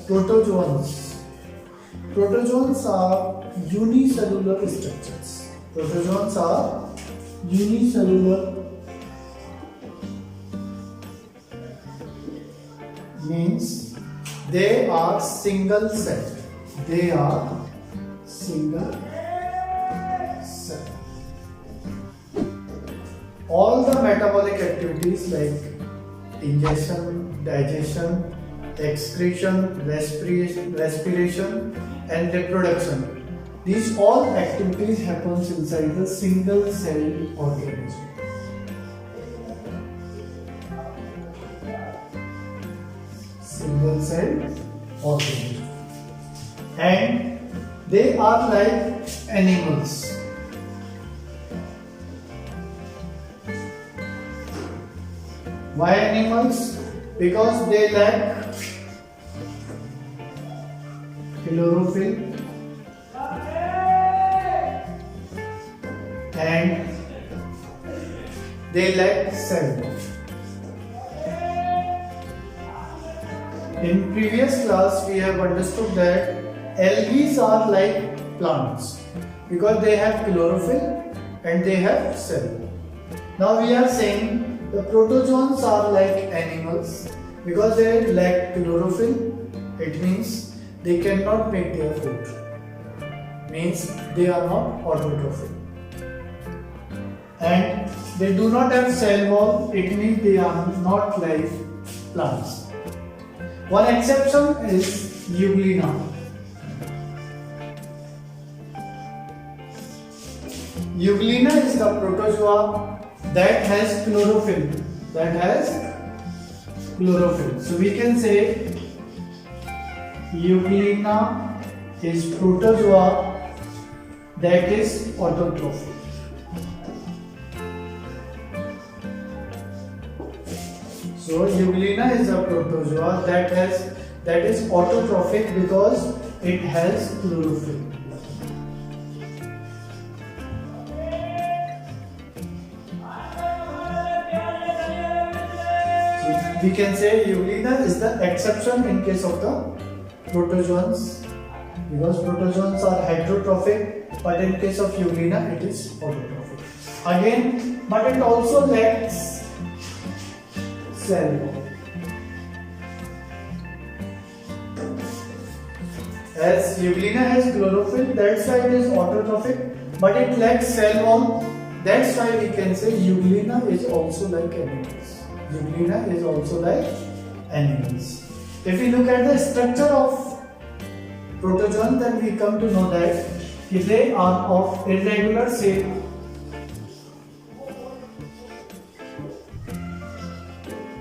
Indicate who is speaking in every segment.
Speaker 1: protozoans. Protozoans are unicellular structures. Protozoans are unicellular, means they are single cell. They are single cell. All the metabolic activities like ingestion, digestion, excretion, respiration and reproduction, these all activities happens inside the single cell organism. Single cell organism. And they are like animals. Why animals? Because they lack chlorophyll and they lack cell. In previous class we have understood that algae are like plants because they have chlorophyll and they have cell. Now we are saying the protozoans are like animals because they lack chlorophyll. It means they cannot make their food. Means they are not autotrophic. And they do not have cell wall. It means they are not like plants. One exception is Euglena. Euglena is the protozoa that has chlorophyll. So we can say Euglena is protozoa that is autotrophic. So Euglena is a protozoa that is autotrophic because it has chlorophyll. So we can say Euglena is the exception in case of the protozoans because protozoans are heterotrophic, but in case of Euglena it is autotrophic. Again, but it also lacks cell wall. As Euglena has chlorophyll, that's why it is autotrophic, but it lacks cell wall. That's why we can say Euglena is also like animals. Euglena is also like animals. If we look at the structure of protozoan, then we come to know that they are of irregular shape.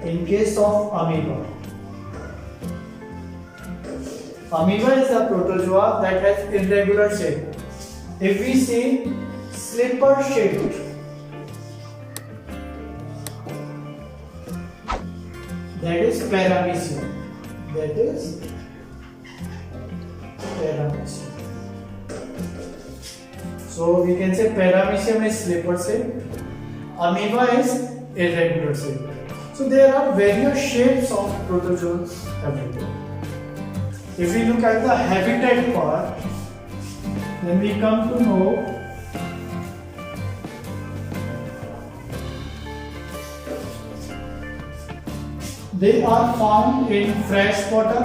Speaker 1: In case of amoeba, amoeba is a protozoa that has irregular shape. If we say slipper shaped, that is paramecium. So we can say paramecium is slipper shaped, amoeba is irregular shaped. So there are various shapes of protozoans everywhere. If we look at the habitat part, then we come to know they are found in fresh water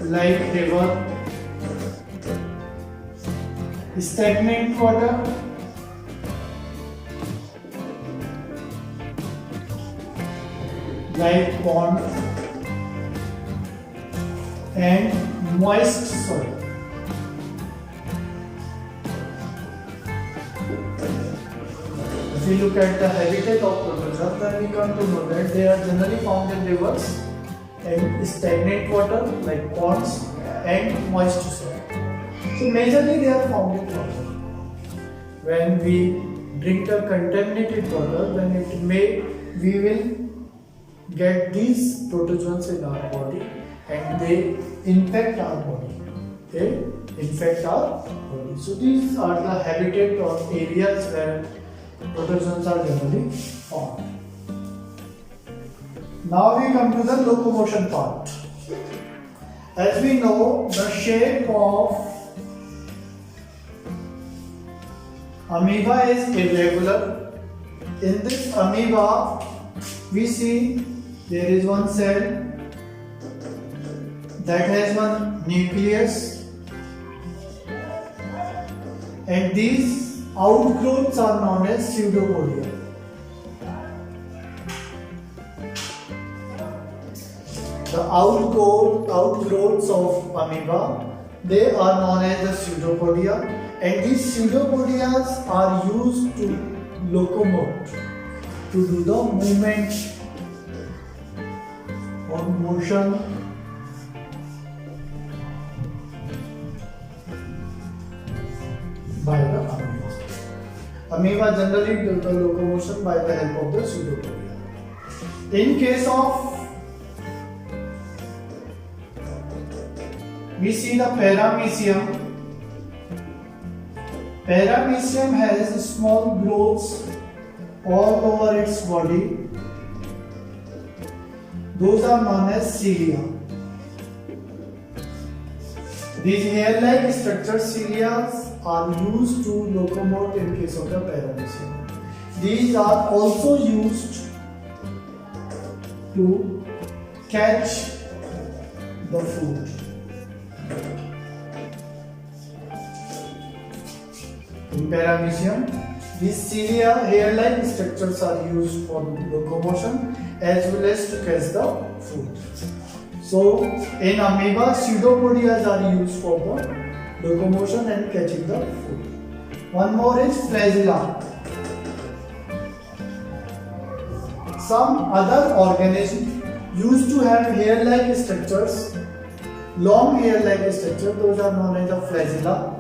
Speaker 1: like river, stagnant water, like pond, and moist soil. If we look at the habitat of protozoa, then we come to know that they are generally found in rivers and stagnant water like ponds and moist soil. So majorly they are found in water. When we drink the contaminated water, then we will get these protozoans in our body and they infect our body. So these are the habitat or areas where protozoans are generally found. Now we come to the locomotion part. As we know, the shape of amoeba is irregular. In this amoeba, we see there is one cell that has one nucleus, and these outgrowths are known as pseudopodia. The outgrowths of amoeba, they are known as the pseudopodia, and these pseudopodias are used to locomote, to do the movement or motion by the amoeba. Amoeba generally do the locomotion by the help of the pseudopodia. In case of, we see the paramecium. Paramecium has small growths all over its body. Those are known as cilia. These hair-like structured cilia are used to locomote in case of the paramecium. These are also used to catch the food. In paramecium, these cilia, hair-like structures are used for locomotion as well as to catch the food. So, in amoeba, pseudopodias are used for the locomotion and catching the food. One more is flagella. Some other organisms used to have hair-like structures, long hair-like structures, those are known as the flagella,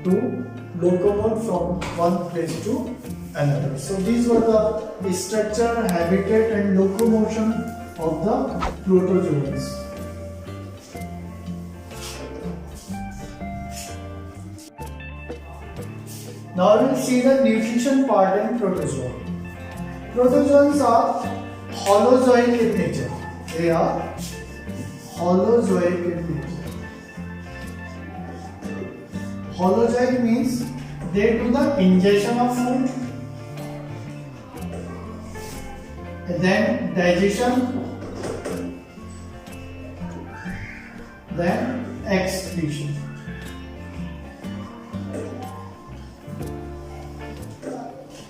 Speaker 1: to locomote from one place to another. So these were the structure, habitat and locomotion of the protozoans. Now we will see the nutrition part in protozoa. Protozoans are holozoic in nature. They are holozoic in nature. Holozoic means they do the ingestion of food, then digestion, then excretion.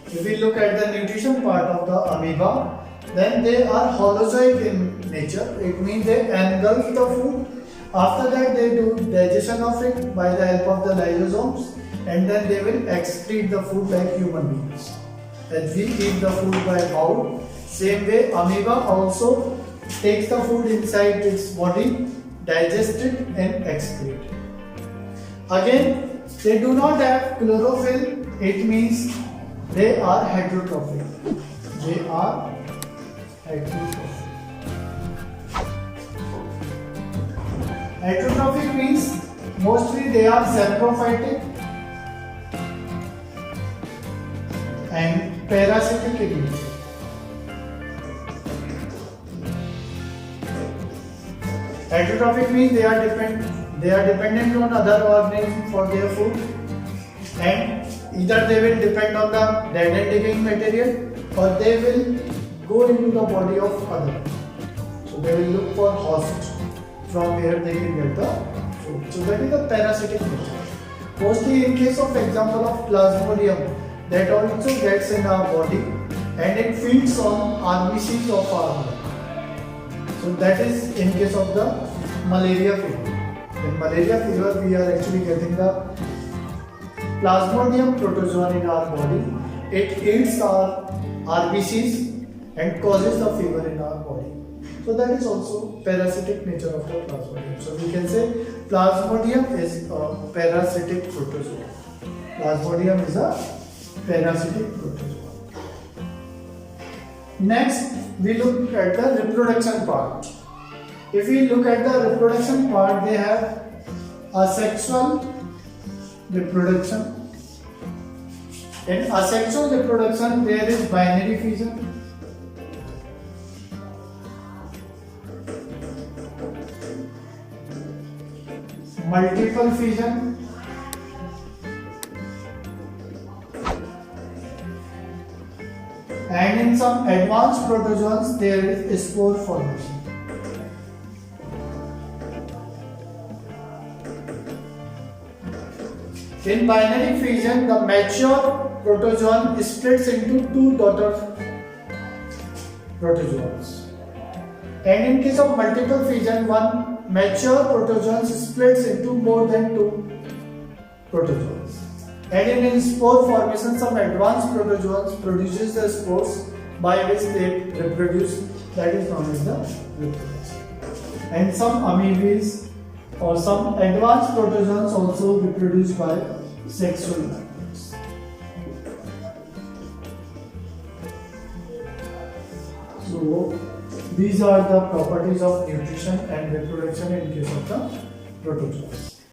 Speaker 1: If we look at the nutrition part of the amoeba, then they are holozoic in nature. It means they engulf the food. After that, they do digestion of it by the help of the lysosomes, and then they will excrete the food like human beings. As we eat the food by mouth, same way amoeba also takes the food inside its body, digests it and excrete it. Again, they do not have chlorophyll. It means they are heterotrophic. They are heterotrophic. Heterotrophic means mostly they are saprophytic and parasitic in nature. Heterotrophic means they are dependent on other organisms for their food, and either they will depend on the dead and decaying material, or they will go into the body of other. So they will look for host from where they can get the food. So that is the parasitic nature. Mostly in case of example of Plasmodium, that also gets in our body and it feeds on RBCs of our body. So that is in case of the malaria fever. In malaria fever, we are actually getting the Plasmodium protozoan in our body. It eats our RBCs and causes the fever in our body. So that is also parasitic nature of the Plasmodium. So we can say Plasmodium is a parasitic protozoa. Plasmodium is a parasitic protozoa. Next, we look at the reproduction part. If we look at the reproduction part, they have asexual reproduction. In asexual reproduction, there is binary fission. multiple fission, and in some advanced protozoans there is spore formation. In binary fission, the mature protozoan splits into two daughter protozoans. And in case of multiple fission, one mature protozoan splits into more than two protozoans. And in spore formation, some advanced protozoans produces the spores by which they reproduce, that is known as the reproduction. And some amoebas or some advanced protozoans also reproduce by sexual methods. So these are the properties of nutrition and reproduction in case of the protozoans.